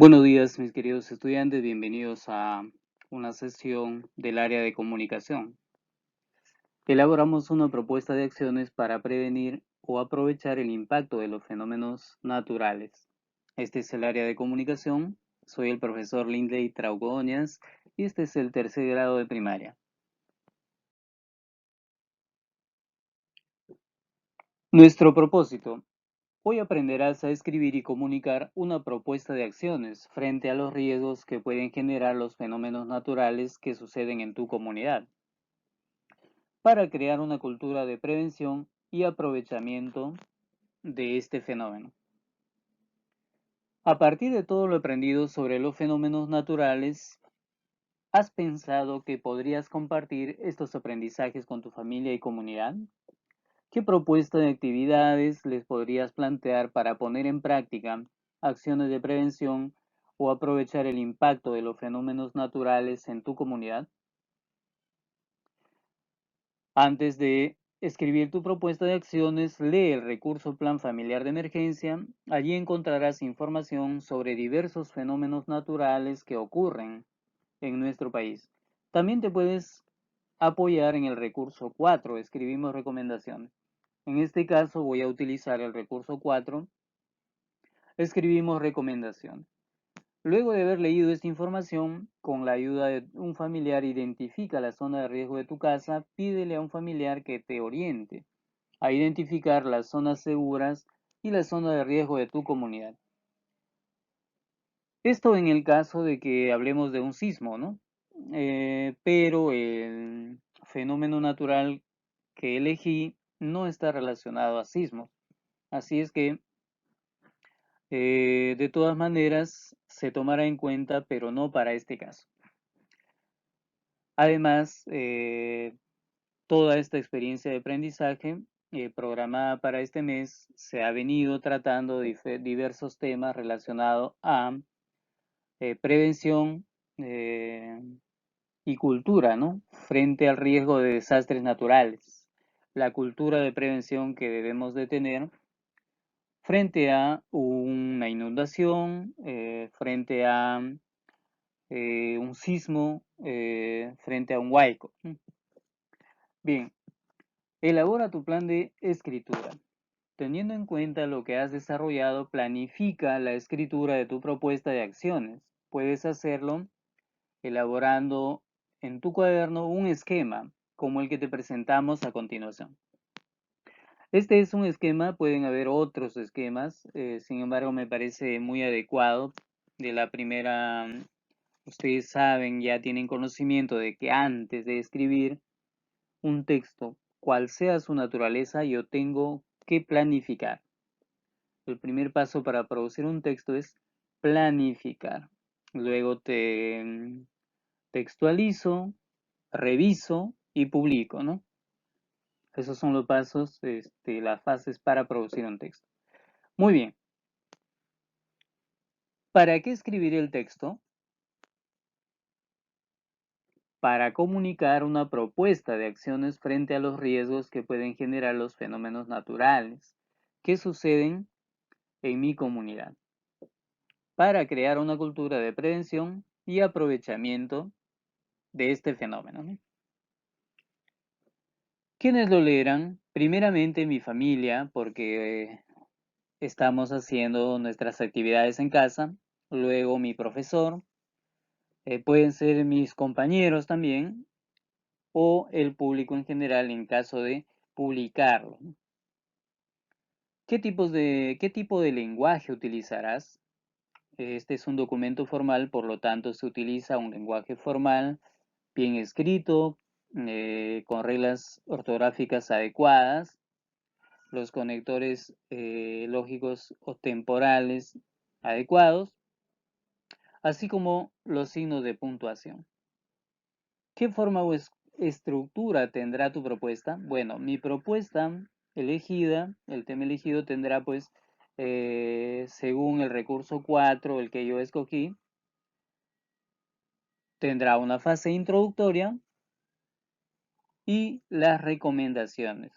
Buenos días, mis queridos estudiantes, bienvenidos a una sesión del área de comunicación. Elaboramos una propuesta de acciones para prevenir o aprovechar el impacto de los fenómenos naturales. Este es el área de comunicación, soy el profesor Lindley Traugoñas y este es el tercer grado de primaria. Nuestro propósito. Hoy aprenderás a escribir y comunicar una propuesta de acciones frente a los riesgos que pueden generar los fenómenos naturales que suceden en tu comunidad, para crear una cultura de prevención y aprovechamiento de este fenómeno. A partir de todo lo aprendido sobre los fenómenos naturales, ¿has pensado que podrías compartir estos aprendizajes con tu familia y comunidad? ¿Qué propuesta de actividades les podrías plantear para poner en práctica acciones de prevención o aprovechar el impacto de los fenómenos naturales en tu comunidad? Antes de escribir tu propuesta de acciones, lee el recurso Plan Familiar de Emergencia. Allí encontrarás información sobre diversos fenómenos naturales que ocurren en nuestro país. También te puedes apoyar en el recurso 4, escribimos recomendaciones. En este caso voy a utilizar el recurso 4, escribimos recomendaciones. Luego de haber leído esta información, con la ayuda de un familiar, identifica la zona de riesgo de tu casa, pídele a un familiar que te oriente a identificar las zonas seguras y la zona de riesgo de tu comunidad. Esto en el caso de que hablemos de un sismo, ¿no? Pero el fenómeno natural que elegí no está relacionado a sismos. Así es que, de todas maneras, se tomará en cuenta, pero no para este caso. Además, toda esta experiencia de aprendizaje programada para este mes se ha venido tratando diversos temas relacionados a prevención y cultura, ¿no? Frente al riesgo de desastres naturales. La cultura de prevención que debemos de tener frente a una inundación, frente a un sismo, frente a un huaico. Bien, elabora tu plan de escritura. Teniendo en cuenta lo que has desarrollado, planifica la escritura de tu propuesta de acciones. Puedes hacerlo elaborando en tu cuaderno un esquema como el que te presentamos a continuación. Este es un esquema, pueden haber otros esquemas, sin embargo me parece muy adecuado. De la primera, ustedes saben, ya tienen conocimiento de que antes de escribir un texto, cual sea su naturaleza, yo tengo que planificar. El primer paso para producir un texto es planificar. Luego te textualizo, reviso y publico, ¿no? Esos son los pasos, las fases para producir un texto. Muy bien. ¿Para qué escribir el texto? Para comunicar una propuesta de acciones frente a los riesgos que pueden generar los fenómenos naturales que suceden en mi comunidad. Para crear una cultura de prevención y aprovechamiento de este fenómeno, ¿no? ¿Quiénes lo leerán? Primeramente mi familia, porque estamos haciendo nuestras actividades en casa. Luego mi profesor, pueden ser mis compañeros también, o el público en general en caso de publicarlo. ¿Qué tipo de lenguaje utilizarás? Este es un documento formal, por lo tanto se utiliza un lenguaje formal, bien escrito, con reglas ortográficas adecuadas, los conectores lógicos o temporales adecuados, así como los signos de puntuación. ¿Qué forma o estructura tendrá tu propuesta? Bueno, mi propuesta elegida, el tema elegido tendrá pues, según el recurso 4, el que yo escogí, tendrá una fase introductoria y las recomendaciones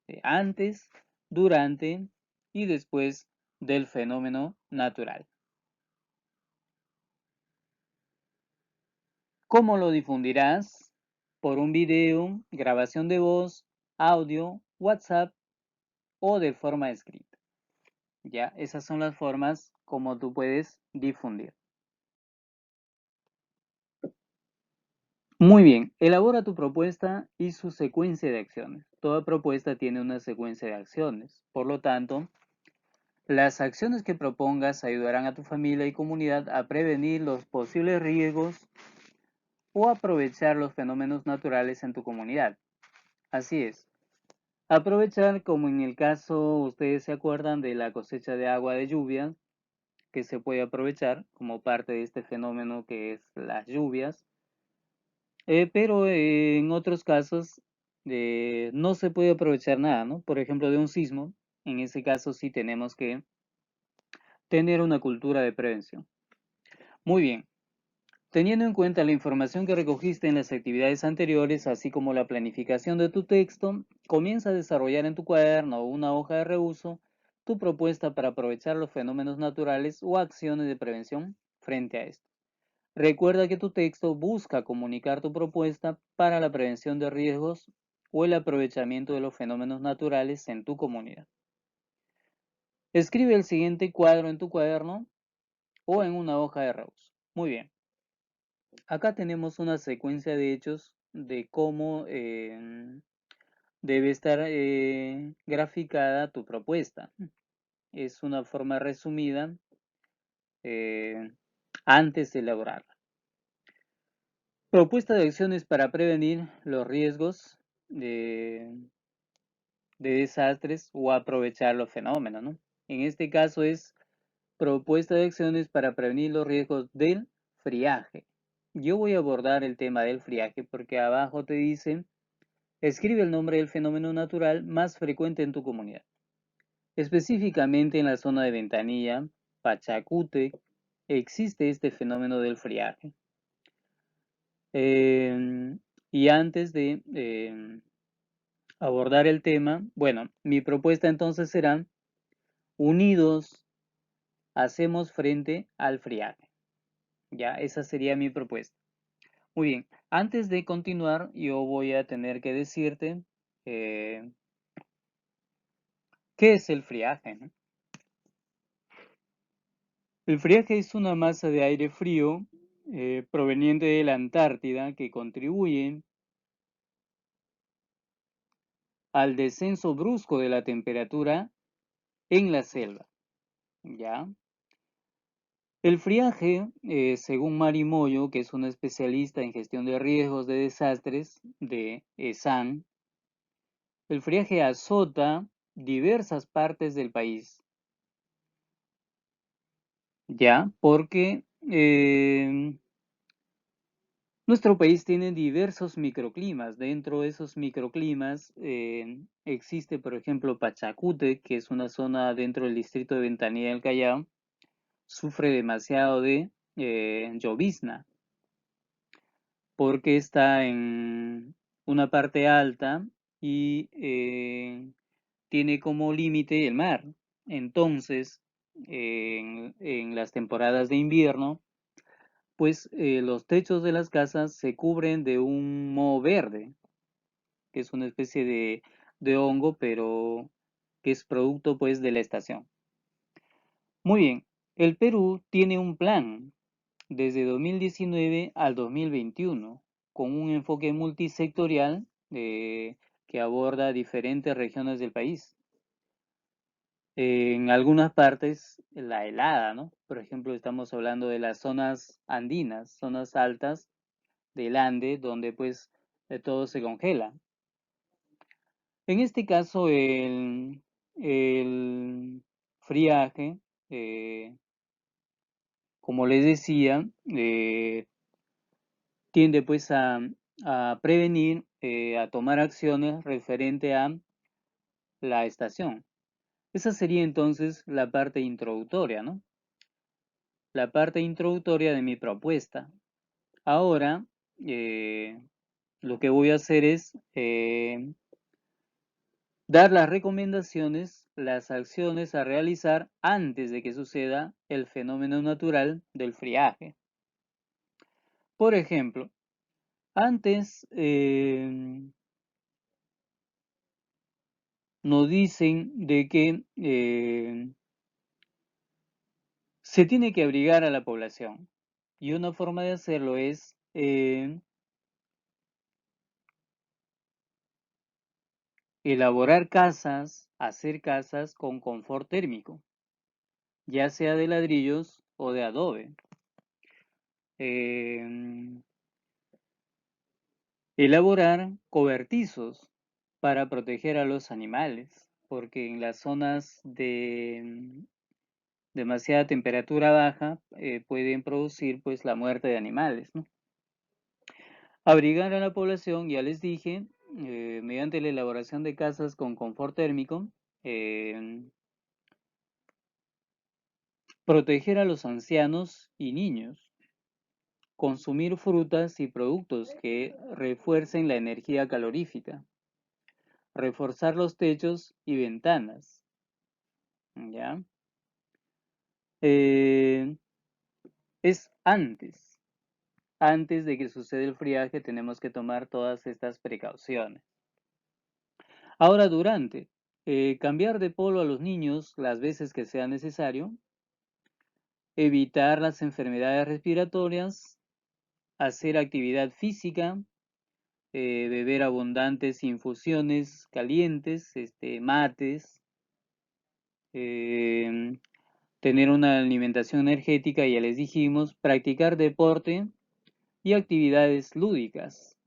de antes, durante y después del fenómeno natural. ¿Cómo lo difundirás? Por un video, grabación de voz, audio, WhatsApp o de forma escrita. Ya, esas son las formas como tú puedes difundir. Muy bien, elabora tu propuesta y su secuencia de acciones. Toda propuesta tiene una secuencia de acciones. Por lo tanto, las acciones que propongas ayudarán a tu familia y comunidad a prevenir los posibles riesgos o aprovechar los fenómenos naturales en tu comunidad. Así es. Aprovechar, como en el caso, ustedes se acuerdan de la cosecha de agua de lluvia, que se puede aprovechar como parte de este fenómeno que es las lluvias. Pero en otros casos no se puede aprovechar nada, ¿no? Por ejemplo, de un sismo, en ese caso sí tenemos que tener una cultura de prevención. Muy bien, teniendo en cuenta la información que recogiste en las actividades anteriores, así como la planificación de tu texto, comienza a desarrollar en tu cuaderno o una hoja de reuso tu propuesta para aprovechar los fenómenos naturales o acciones de prevención frente a esto. Recuerda que tu texto busca comunicar tu propuesta para la prevención de riesgos o el aprovechamiento de los fenómenos naturales en tu comunidad. Escribe el siguiente cuadro en tu cuaderno o en una hoja de reuso. Muy bien. Acá tenemos una secuencia de hechos de cómo debe estar graficada tu propuesta. Es una forma resumida eh, antes de elaborarla. Propuesta de acciones para prevenir los riesgos de desastres o aprovechar los fenómenos, ¿no? En este caso es propuesta de acciones para prevenir los riesgos del friaje. Yo voy a abordar el tema del friaje porque abajo te dice, escribe el nombre del fenómeno natural más frecuente en tu comunidad. Específicamente en la zona de Ventanilla, Pachacute, existe este fenómeno del friaje. Y antes de abordar el tema, bueno, mi propuesta entonces será, unidos hacemos frente al friaje. Ya, esa sería mi propuesta. Muy bien, antes de continuar, yo voy a tener que decirte eh, qué es el friaje, ¿no? El friaje es una masa de aire frío proveniente de la Antártida que contribuye al descenso brusco de la temperatura en la selva. ¿Ya? El friaje, según Mari Moyo, que es una especialista en gestión de riesgos de desastres de ESAN, el friaje azota diversas partes del país, ¿ya? Porque nuestro país tiene diversos microclimas. Dentro de esos microclimas existe, por ejemplo, Pachacute, que es una zona dentro del distrito de Ventanilla del Callao, sufre demasiado de llovizna, porque está en una parte alta y tiene como límite el mar. Entonces, en las temporadas de invierno, pues los techos de las casas se cubren de un moho verde, que es una especie de hongo, pero que es producto pues de la estación. Muy bien, el Perú tiene un plan desde 2019 al 2021 con un enfoque multisectorial que aborda diferentes regiones del país. En algunas partes, la helada, ¿no? Por ejemplo, estamos hablando de las zonas andinas, zonas altas del Ande, donde pues todo se congela. En este caso, el friaje, como les decía, tiende pues a prevenir, a tomar acciones referente a la estación. Esa sería entonces la parte introductoria, ¿no? La parte introductoria de mi propuesta. Ahora, lo que voy a hacer es dar las recomendaciones, las acciones a realizar antes de que suceda el fenómeno natural del friaje. Por ejemplo, Antes nos dicen de que se tiene que abrigar a la población y una forma de hacerlo es elaborar casas, hacer casas con confort térmico, ya sea de ladrillos o de adobe. Elaborar cobertizos para proteger a los animales, porque en las zonas de demasiada temperatura baja pueden producir pues la muerte de animales, ¿no? Abrigar a la población, ya les dije, mediante la elaboración de casas con confort térmico, proteger a los ancianos y niños, consumir frutas y productos que refuercen la energía calorífica, reforzar los techos y ventanas, ¿ya? Es antes de que suceda el friaje tenemos que tomar todas estas precauciones. Ahora, durante, cambiar de polo a los niños las veces que sea necesario, evitar las enfermedades respiratorias, hacer actividad física, beber abundantes infusiones calientes, mates, tener una alimentación energética, ya les dijimos, practicar deporte y actividades lúdicas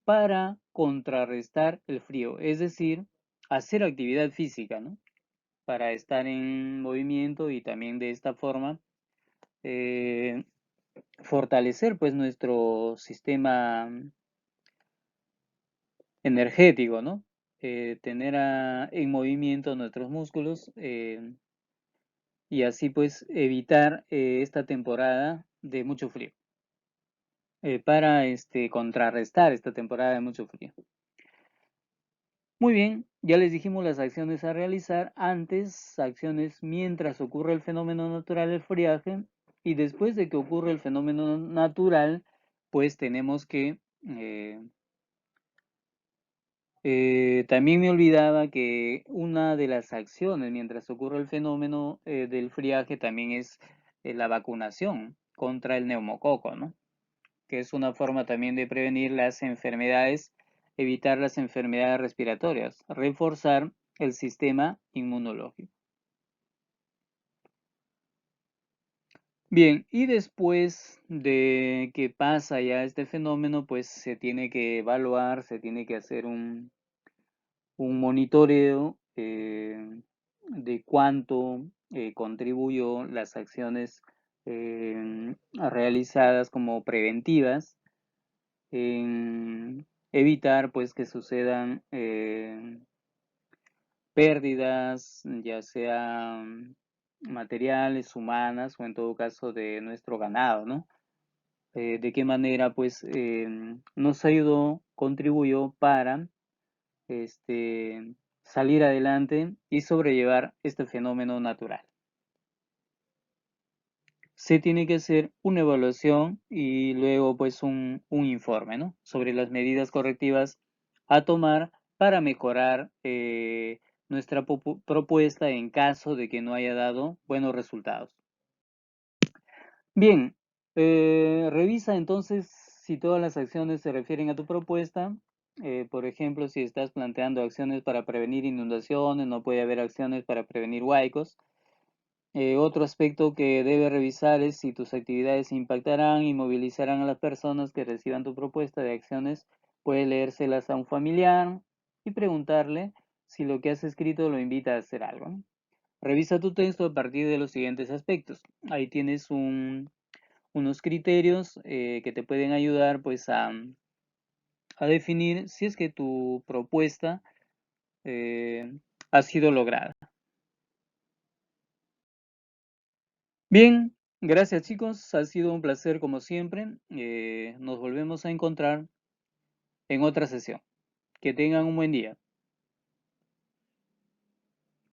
para contrarrestar el frío, es decir, hacer actividad física, ¿no? Para estar en movimiento y también de esta forma eh, fortalecer pues nuestro sistema energético, ¿no? Tener en movimiento nuestros músculos y así pues evitar esta temporada de mucho frío, para contrarrestar esta temporada de mucho frío. Muy bien, ya les dijimos las acciones a realizar antes, acciones mientras ocurre el fenómeno natural del friaje y después de que ocurre el fenómeno natural, pues tenemos que también me olvidaba que una de las acciones mientras ocurre el fenómeno del friaje también es la vacunación contra el neumococo, ¿no? Que es una forma también de prevenir las enfermedades, evitar las enfermedades respiratorias, reforzar el sistema inmunológico. Bien, y después de que pasa ya este fenómeno, pues se tiene que evaluar, se tiene que hacer un monitoreo de cuánto contribuyó las acciones realizadas como preventivas en evitar pues que sucedan pérdidas, ya sean materiales, humanas o en todo caso de nuestro ganado, ¿no? De qué manera pues nos ayudó, contribuyó para salir adelante y sobrellevar este fenómeno natural. Se tiene que hacer una evaluación y luego pues un informe, ¿no? Sobre las medidas correctivas a tomar para mejorar nuestra propuesta en caso de que no haya dado buenos resultados. Bien, revisa entonces si todas las acciones se refieren a tu propuesta. Por ejemplo, si estás planteando acciones para prevenir inundaciones, no puede haber acciones para prevenir huaicos. Otro aspecto que debe revisar es si tus actividades impactarán y movilizarán a las personas que reciban tu propuesta de acciones. Puedes leérselas a un familiar y preguntarle si lo que has escrito lo invita a hacer algo, ¿no? Revisa tu texto a partir de los siguientes aspectos. Ahí tienes unos criterios que te pueden ayudar pues a definir si es que tu propuesta ha sido lograda. Bien, gracias chicos, ha sido un placer como siempre. Nos volvemos a encontrar en otra sesión. Que tengan un buen día.